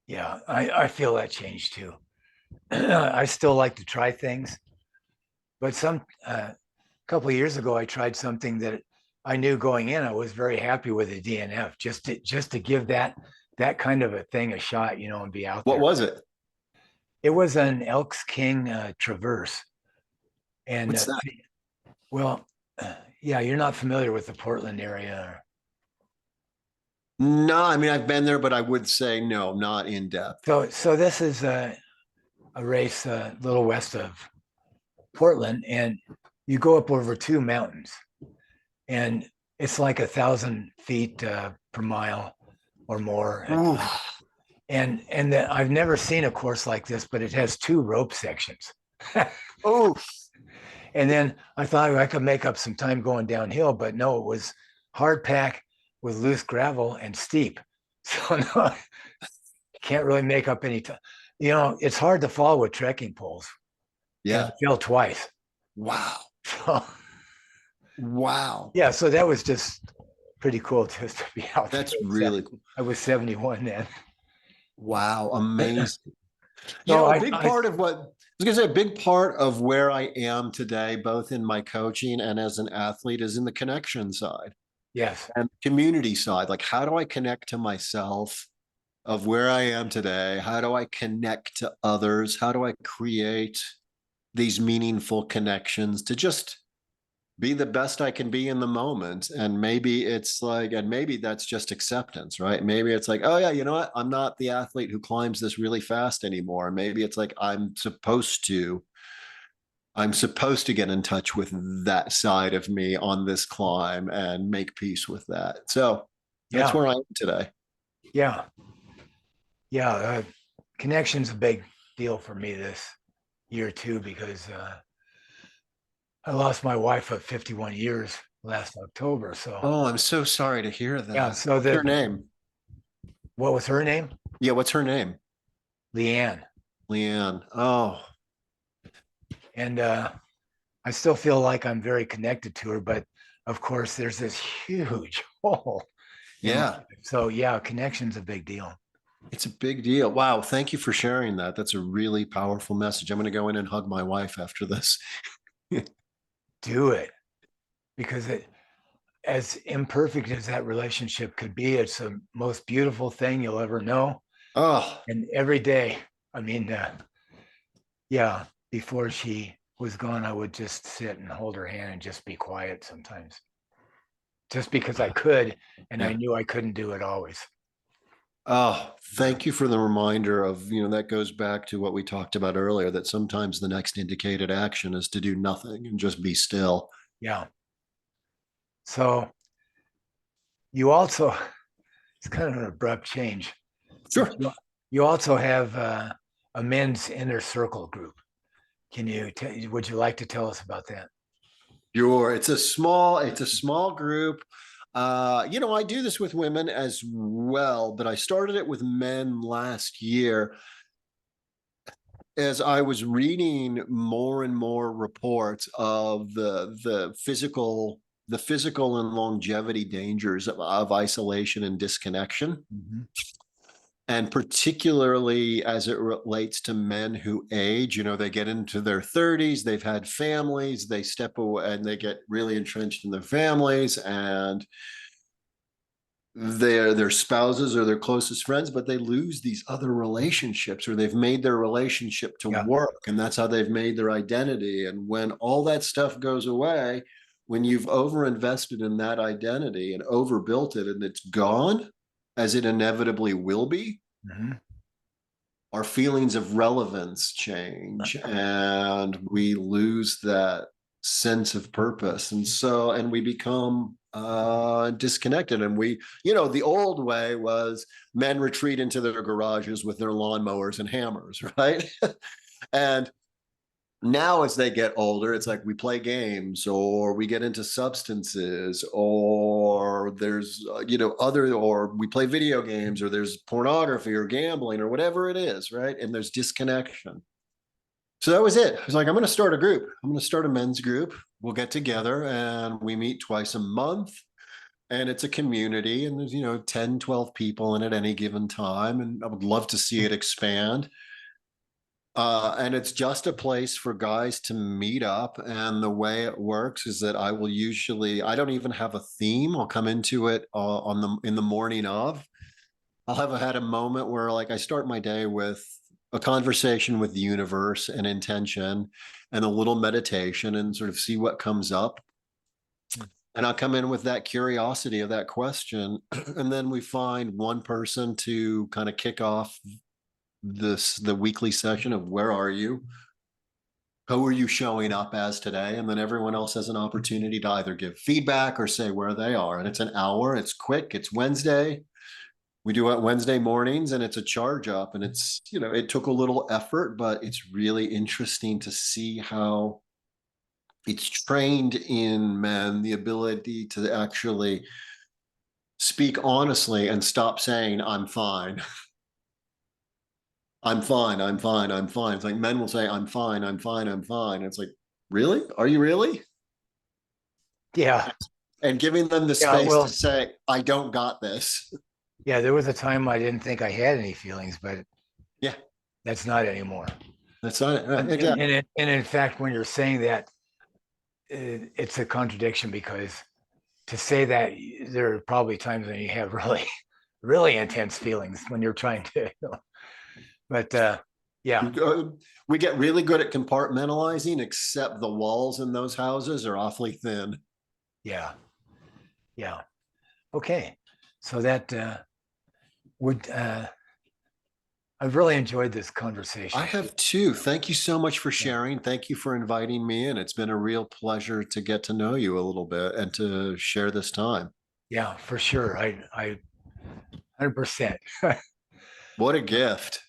yeah, I feel that change too. I still like to try things, but some couple of years ago, I tried something that I knew going in. I was very happy with a DNF, just to give that kind of a thing a shot, and be out What there. was it? It was an Elks King Traverse, and What's that? well, yeah, you're not familiar with the Portland area. No, I mean, I've been there, but I would say no, not in depth. So this is a race a little west of Portland, and you go up over two mountains, and it's like 1,000 feet per mile or more. Oof. I've never seen a course like this, but it has two rope sections. Oof. And then I thought I could make up some time going downhill, but no, it was hard pack with loose gravel and steep. So no, can't really make up any time. It's hard to follow with trekking poles, and I Yeah. fell twice. Wow. So Wow. yeah, so that was just pretty cool just to be out there. That's really cool. I was 71 then. Wow. Amazing. So A I, big I part of what I was going to say, a big part of where I am today, both in my coaching and as an athlete, is in the connection side yes, and community side. Like, how do I connect to myself of where I am today? How do I connect to others? How do I create these meaningful connections to just be the best I can be in the moment? And maybe it's like, and maybe that's just acceptance, right? Maybe it's like, oh yeah, you know what? I'm not the athlete who climbs this really fast anymore. Maybe it's like I'm supposed to get in touch with that side of me on this climb and make peace with that. So that's yeah, where I am today. yeah, yeah. Connection's a big deal for me this year too because I lost my wife of 51 years last October. So Oh, I'm so sorry to hear yeah, that. so What's her that name? what was her name? Yeah, what's her name? Leanne. Leanne. Oh, And I still feel like I'm very connected to her, but of course there's this huge hole in my yeah. life. So yeah, connection's a big deal. It's a big deal. Wow. Thank you for sharing that. That's a really powerful message. I'm going to go in and hug my wife after this. Do it because as imperfect as that relationship could be, it's the most beautiful thing you'll ever know. Oh, And every day, I mean, yeah, before she was gone, I would just sit and hold her hand and just be quiet sometimes, just because I could, and I yeah. knew I couldn't do it always. Oh, thank you for the reminder of, that goes back to what we talked about earlier, that sometimes the next indicated action is to do nothing and just be still. Yeah. So you also, it's kind of an abrupt change, but Sure. you also have a men's inner circle group. Would you like to tell us about that? Sure. It's a small group. I do this with women as well, but I started it with men last year as I was reading more and more reports of the physical and longevity dangers of isolation and disconnection, Mhm. and particularly as it relates to men who age. They get into their 30s, they've had families, they step away and they get really entrenched in their families, and their spouses or their closest friends, but they lose these other relationships, or they've made their relationship to Yeah. work, and that's how they've made their identity. And when all that stuff goes away, when you've overinvested in that identity and overbuilt it and it's gone, as it inevitably will be, Mhm. our feelings of relevance change and we lose that sense of purpose. And we become disconnected. And the old way was men retreat into their garages with their lawnmowers and hammers, right? And now as they get older, it's like we play games or we get into substances or there's other, or we play video games, or there's pornography or gambling or whatever it is, right? And there's disconnection. So that was it. I was like, I'm going to start a group. I'm going to start a men's group. We'll get together and we meet twice a month, and it's a community, and there's 10, 12 people in at any given time, and I would love to see it expand. And it's just a place for guys to meet up. And the way it works is that I don't even have a theme. I'll come into it in the morning of. I'll have had a moment where, like, I start my day with a conversation with the universe and intention and a little meditation and sort of see what comes up. And I'll come in with that curiosity of that question. And then we find one person to kind of kick off the weekly session of where are you? How are you showing up as today? And then everyone else has an opportunity to either give feedback or say where they are. And it's an hour, it's quick, it's Wednesday. We do it Wednesday mornings, and it's a charge up. And it took a little effort, but it's really interesting to see how it's trained in men the ability to actually speak honestly and stop saying, I'm fine. I'm fine. I'm fine. I'm fine. It's like men will say, I'm fine. I'm fine. I'm fine. It's like, really? Are you really? Yeah. And giving them the Yeah. space to Well, say, I don't got this. yeah, there was a time I didn't think I had any feelings, but Yeah, that's not anymore. that's not it. And, Exactly. and in fact, when you're saying that, it's a contradiction, because to say that, there are probably times when you have really, really intense feelings when you're trying to, but yeah, We get really good at compartmentalizing, except the walls in those houses are awfully thin. yeah, yeah. Okay. So that would, I've really enjoyed this I conversation. have too. Thank you so much for Yeah. sharing. Thank you for inviting me in. It's been a real pleasure to get to know you a little bit and to share this time. Yeah, for sure. I 100%. What a gift.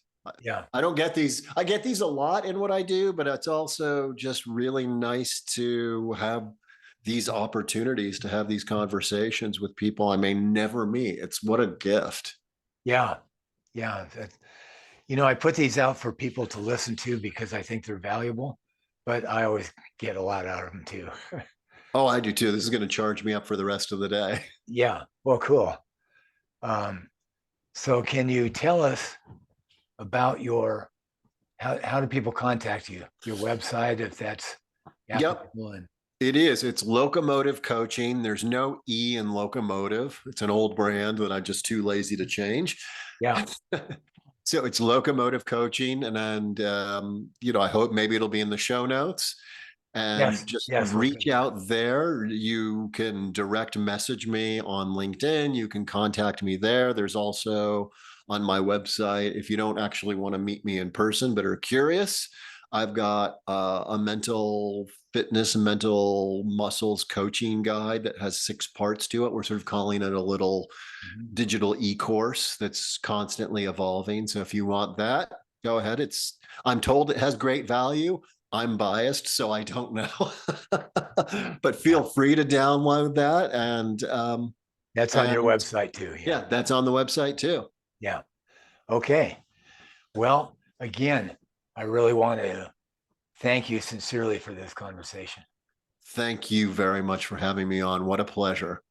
Yeah. I don't get these. I get these a lot in what I do, but it's also just really nice to have these opportunities to have these conversations with people I may never meet. It's what a gift. Yeah. Yeah. I put these out for people to listen to because I think they're valuable, but I always get a lot out of them too. Oh, I do too. This is going to charge me up for the rest of the day. Yeah. Well, cool. Um, so can you tell us about how do people contact you? Your website, if that's Yep, applicable. And it is. It's locomotive coaching. There's no E in locomotive. It's an old brand that I'm just too lazy to change. yeah. So it's locomotive coaching. I hope maybe it'll be in the show notes. And Yes. just Yes. We'll put reach it there. out there. You can direct message me on LinkedIn. You can contact me there. There's also on my website, if you don't actually want to meet me in person but are curious, I've got a mental fitness and mental muscles coaching guide that has 6 parts to it. We're sort of calling it a little Mhm. digital e-course that's constantly evolving. So if you want that, go ahead. I'm told it has great value. I'm biased, so I don't know. But Yeah. feel free to download that. That's on your And website too. Yeah. yeah, that's on the website too. Yeah. Okay. Well, again, I really want to thank you sincerely for this conversation. Thank you very much for having me on. What a pleasure.